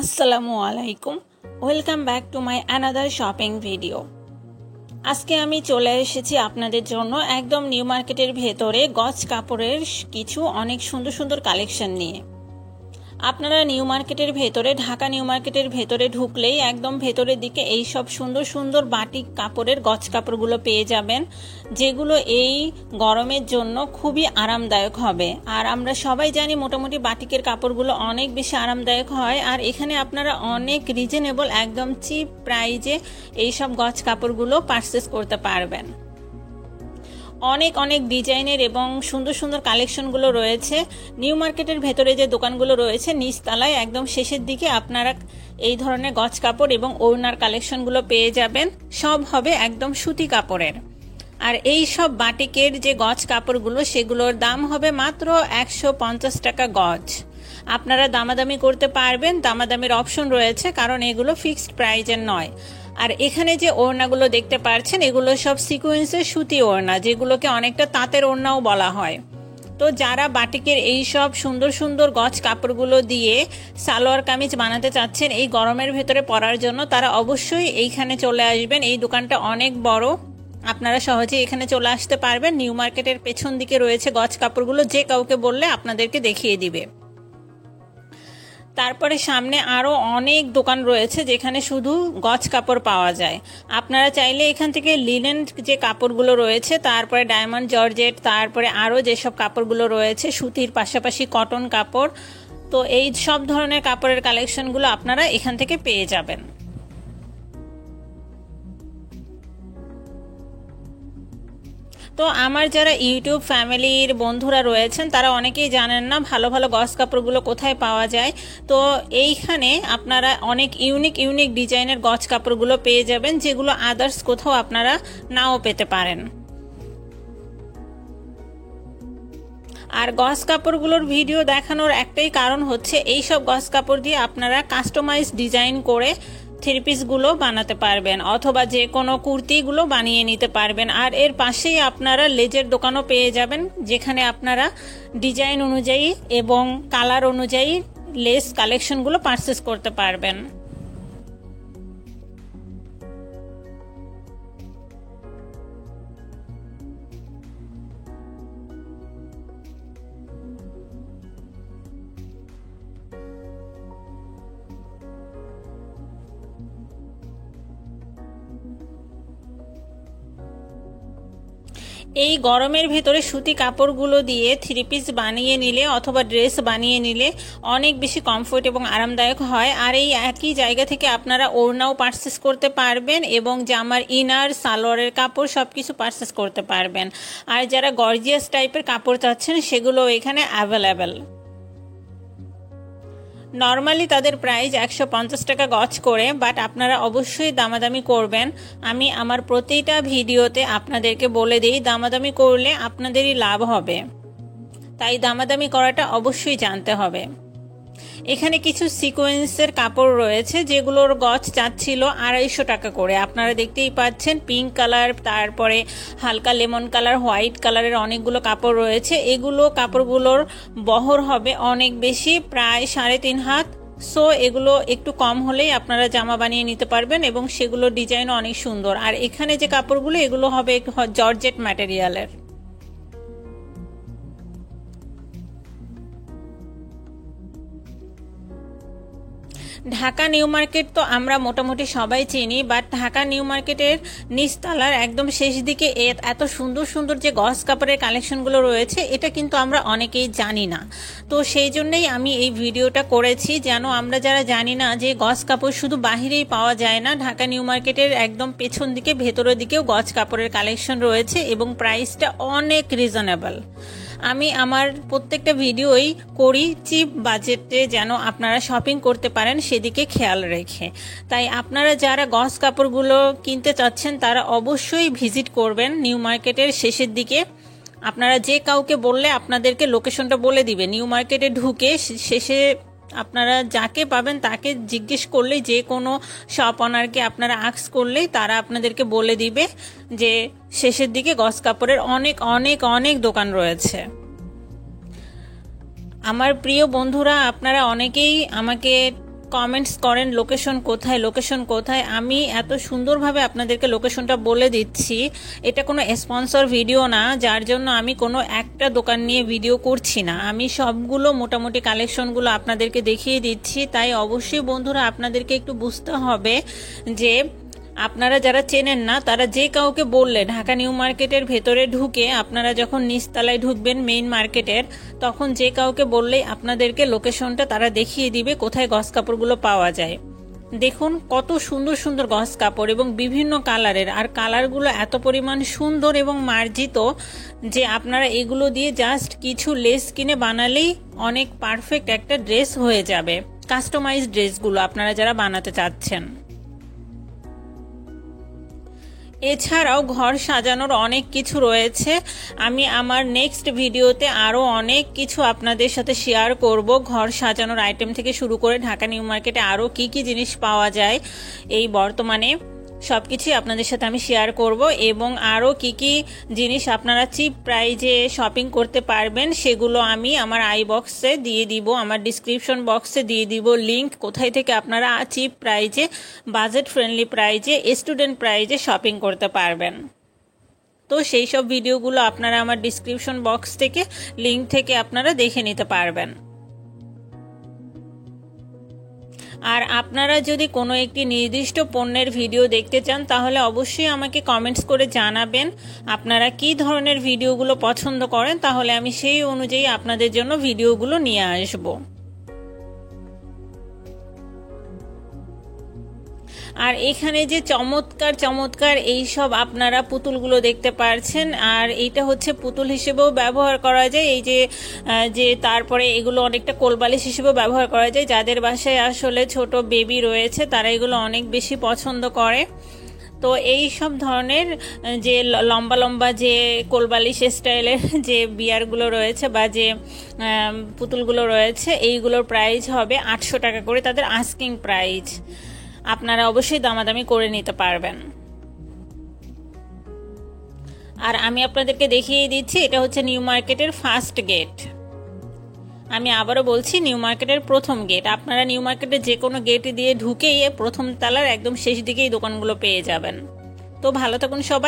আসসালামু আলাইকুম, welcome back to my another shopping video. আজকে আমি চলে এসেছি আপনাদের জন্য একদম নিউ মার্কেটের ভেতরে গজ কাপড়ের কিছু অনেক সুন্দর সুন্দর কালেকশন নিয়ে। আপনারা নিউ মার্কেটের ভেতরে, ঢাকা নিউ মার্কেটের ভেতরে ঢুকলেই একদম ভেতরের দিকে এই সব সুন্দর সুন্দর বাটিক কাপড়ের গজ কাপড়গুলো পেয়ে যাবেন, যেগুলো এই গরমের জন্য খুবই আরামদায়ক হবে। আর আমরা সবাই জানি মোটামুটি বাটিকের কাপড়গুলো অনেক বেশি আরামদায়ক হয়, আর এখানে আপনারা অনেক রিজনেবল একদম চিপ প্রাইজে এই সব গজ কাপড়গুলো পারচেস করতে পারবেন। অনেক অনেক ডিজাইনের এবং সুন্দর সুন্দর কালেকশনগুলো রয়েছে। নিউ মার্কেটের ভেতরে যে দোকানগুলো রয়েছে নিচতলায় একদম শেষের দিকে আপনারা এই ধরনের গজ কাপড় এবং ওড়নার কালেকশনগুলো পেয়ে যাবেন। সব হবে একদম সুতি কাপড়ের। আর এই সব বাটিকের যে গজ কাপড়গুলো সেগুলোর দাম হবে মাত্র 150 টাকা গজ। আপনারা দামাদামি করতে পারবেন, দামাদামির অপশন রয়েছে, কারণ এগুলো ফিক্সড প্রাইজের নয়। আর এখানে যে ওড়নাগুলো দেখতে পাচ্ছেন এগুলো সব সিকোয়েন্সের সুতি ওড়না, যেগুলোকে অনেকটা তাঁতের ওড়নাও বলা হয়। তো যারা বাটিকের এই সব সুন্দর সুন্দর গজ কাপড়গুলো দিয়ে সালোয়ার কামিজ বানাতে চাচ্ছেন এই গরমের ভেতরে পরার জন্য, তারা অবশ্যই এইখানে চলে আসবেন। এই দোকানটা অনেক বড়, আপনারা সহজে এখানে চলে আসতে পারবেন। নিউ মার্কেটের পেছন দিকে রয়েছে গজ কাপড়গুলো, যে কাউকে বললে আপনাদেরকে দেখিয়ে দিবে। তারপরে সামনে আরও অনেক দোকান রয়েছে যেখানে শুধু গজ কাপড় পাওয়া যায়। আপনারা চাইলে এখান থেকে লিনেন যে কাপড়গুলো রয়েছে, তারপরে ডায়মন্ড জর্জেট, তারপরে আরও যেসব কাপড়গুলো রয়েছে সুতির পাশাপাশি কটন কাপড়, তো এই সব ধরনের কাপড়ের কালেকশনগুলো আপনারা এখান থেকে পেয়ে যাবেন। তো আমার যারা ইউটিউব ফ্যামিলির বন্ধুরা রয়েছেন তারা অনেকেই জানেন না ভালো ভালো গজ কাপড়গুলো কোথায় পাওয়া যায়। তো এইখানে আপনারা অনেক ইউনিক ইউনিক ডিজাইনের গজ কাপড়গুলো পেয়ে যাবেন, যেগুলো আদার্স কোথাও আপনারা নাও পেতে পারেন। আর গজ কাপড়গুলোর ভিডিও দেখানোর একটাই কারণ হচ্ছে এই সব গজ কাপড় দিয়ে আপনারা কাস্টমাইজ ডিজাইন করে থ্রি পিসগুলো বানাতে পারবেন, অথবা যে কোনো কুর্তিগুলো বানিয়ে নিতে পারবেন। আর এর পাশেই আপনারা লেজের দোকানও পেয়ে যাবেন, যেখানে আপনারা ডিজাইন অনুযায়ী এবং কালার অনুযায়ী লেস কালেকশনগুলো পারচেস করতে পারবেন। এই গরমের ভেতরে সুতি কাপড়গুলো দিয়ে থ্রি পিস বানিয়ে নিলে অথবা ড্রেস বানিয়ে নিলে অনেক বেশি কমফোর্ট এবং আরামদায়ক হয়। আর এই একই জায়গা থেকে আপনারা ওড়নাও পারচেস করতে পারবেন এবং জামার ইনার, সালোয়ারের কাপড় সব কিছু পারচেস করতে পারবেন। আর যারা গর্জিয়াস টাইপের কাপড় চাচ্ছেন সেগুলো এখানে অ্যাভেলেবেল। নর্মালি তাদের প্রাইস 150 টাকা গজ করে, বাট আপনারা অবশ্যই দামাদামি করবেন। আমি আমার প্রতিটা ভিডিওতে আপনাদেরকে বলে দিই দামাদামি করলে আপনাদেরই লাভ হবে, তাই দামাদামি করাটা অবশ্যই জানতে হবে। এখানে কিছু সিকোয়েন্সের কাপড় রয়েছে যেগুলোর গজ চাচ্ছিল 250 টাকা করে। আপনারা দেখতেই পাচ্ছেন পিঙ্ক কালার, তারপরে হালকা লেমন কালার, হোয়াইট কালারের অনেকগুলো কাপড় রয়েছে। এগুলো কাপড়গুলোর বহর হবে অনেক বেশি, প্রায় 3.5 হাত। সো এগুলো একটু কম হলেই আপনারা জামা বানিয়ে নিতে পারবেন এবং সেগুলো ডিজাইনও অনেক সুন্দর। আর এখানে যে কাপড়গুলো এগুলো হবে জর্জেট ম্যাটেরিয়ালের। ঢাকা নিউ মার্কেট তো আমরা মোটামুটি সবাই চিনি, বাট ঢাকা নিউ মার্কেটের নিচতলার একদম শেষ দিকে এত সুন্দর সুন্দর যে গজ কাপড়ের কালেকশনগুলো রয়েছে এটা কিন্তু আমরা অনেকেই জানি না। তো সেই জন্যই আমি এই ভিডিওটা করেছি, যেন আমরা যারা জানি না যে গজ কাপড় শুধু বাহিরেই পাওয়া যায় না, ঢাকা নিউ মার্কেটের একদম পেছন দিকে ভেতরের দিকেও গজ কাপড়ের কালেকশন রয়েছে এবং প্রাইসটা অনেক রিজনেবল। আমি আমার প্রত্যেকটা ভিডিওই করি চিপ বাজেটে, যেন আপনারা শপিং করতে পারেন সেদিকে খেয়াল রেখে। তাই আপনারা যারা গজ কাপড়গুলো কিনতে চাচ্ছেন তারা অবশ্যই ভিজিট করবেন নিউ মার্কেটের শেষের দিকে। আপনারা যে কাউকে বললে আপনাদেরকে লোকেশনটা বলে দিবে। নিউ মার্কেটে ঢুকে শেষে আপনারা যাকে পাবেন তাকে জিজ্ঞেস করলেই, যে কোনো শপ অনারকে আপনারা আস্ক করলেই তারা আপনাদেরকে বলে দিবে যে শেষের দিকে গজ কাপড়ের অনেক অনেক অনেক দোকান রয়েছে। আমার প্রিয় বন্ধুরা, আপনারা অনেকেই আমাকে কমেন্টস করেন লোকেশন কোথায়। আমি এত সুন্দরভাবে আপনাদেরকে লোকেশনটা বলে দিচ্ছি। এটা কোনো স্পন্সর ভিডিও না, যার জন্য আমি কোনো একটা দোকান নিয়ে ভিডিও করছি না। আমি সবগুলো মোটামুটি কালেকশনগুলো আপনাদেরকে দেখিয়ে দিচ্ছি। তাই অবশ্যই বন্ধুরা আপনাদেরকে একটু বুঝতে হবে যে আপনারা যারা চেনেন না তারা যে কাউকে বললে, ঢাকা নিউ মার্কেটের ভেতরে ঢুকে আপনারা যখন নিচতলায় ঢুকবেন মেইন মার্কেটের, তখন যে কাউকে বললেই আপনাদেরকে লোকেশনটা তারা দেখিয়ে দিবে কোথায় গস কাপড়গুলো পাওয়া যায়। দেখুন কত সুন্দর সুন্দর গস কাপড় এবং বিভিন্ন কালারের, আর কালারগুলো এত পরিমাণ সুন্দর এবং মার্জিত যে আপনারা এগুলো দিয়ে জাস্ট কিছু লেস কিনে বানালেই অনেক পারফেক্ট একটা ড্রেস হয়ে যাবে। কাস্টমাইজ ড্রেসগুলো আপনারা যারা বানাতে চাচ্ছেন। এছাড়াও ঘর সাজানোর অনেক কিছু রয়েছে। আমি আমার নেক্সট ভিডিওতে আরও অনেক কিছু আপনাদের সাথে শেয়ার করব। ঘর সাজানোর আইটেম থেকে শুরু করে ঢাকা নিউ মার্কেটে আরও কি কি জিনিস পাওয়া যায় এই বর্তমানে, সব কিছুই আপনাদের সাথে আমি শেয়ার করব। এবং আরও কি কি জিনিস আপনারা চিপ প্রাইজে শপিং করতে পারবেন সেগুলো আমি আমার আই বক্সে দিয়ে দিব, আমার ডিসক্রিপশন বক্সে দিয়ে দিব লিংক, কোথায় থেকে আপনারা চিপ প্রাইজে, বাজেট ফ্রেন্ডলি প্রাইজে, স্টুডেন্ট প্রাইজে শপিং করতে পারবেন। তো সেই সব ভিডিওগুলো আপনারা আমার ডিসক্রিপশন বক্স থেকে লিংক থেকে আপনারা দেখে নিতে পারবেন। আর আপনারা যদি কোনো একটি নির্দিষ্ট পণ্যের ভিডিও দেখতে চান তাহলে অবশ্যই আমাকে কমেন্টস করে জানাবেন আপনারা কী ধরনের ভিডিওগুলো পছন্দ করেন, তাহলে আমি সেই অনুযায়ী আপনাদের জন্য ভিডিওগুলো নিয়ে আসব। আর এখানে যে চমৎকার চমৎকার এই সব আপনারা পুতুলগুলো দেখতে পাচ্ছেন, আর এইটা হচ্ছে পুতুল হিসেবেও ব্যবহার করা যায়। এই যে তারপরে এগুলো অনেকটা কোলবালিশ হিসেবেও ব্যবহার করা যায়। যাদের বাসায় আসলে ছোট বেবি রয়েছে তারা এগুলো অনেক বেশি পছন্দ করে। তো এই সব ধরনের যে লম্বা লম্বা যে কোলবালিশ স্টাইলের যে বিয়ারগুলো রয়েছে বা যে পুতুলগুলো রয়েছে, এইগুলোর প্রাইস হবে 800 টাকা করে, তাদের আস্কিং প্রাইস। আপনারা অবশ্যই দামাদামি করে নিতে পারবেন। আর আমি আপনাদেরকে দেখিয়ে দিচ্ছি, এটা হচ্ছে নিউ মার্কেটের ফার্স্ট গেট। আমি আবারও বলছি, নিউ মার্কেটের প্রথম গেট। আপনারা নিউ মার্কেটের যে কোনো গেট দিয়ে ঢুকেই প্রথম তলার একদম শেষ দিকেই দোকানগুলো পেয়ে যাবেন। তো ভালো থাকুন সবাই।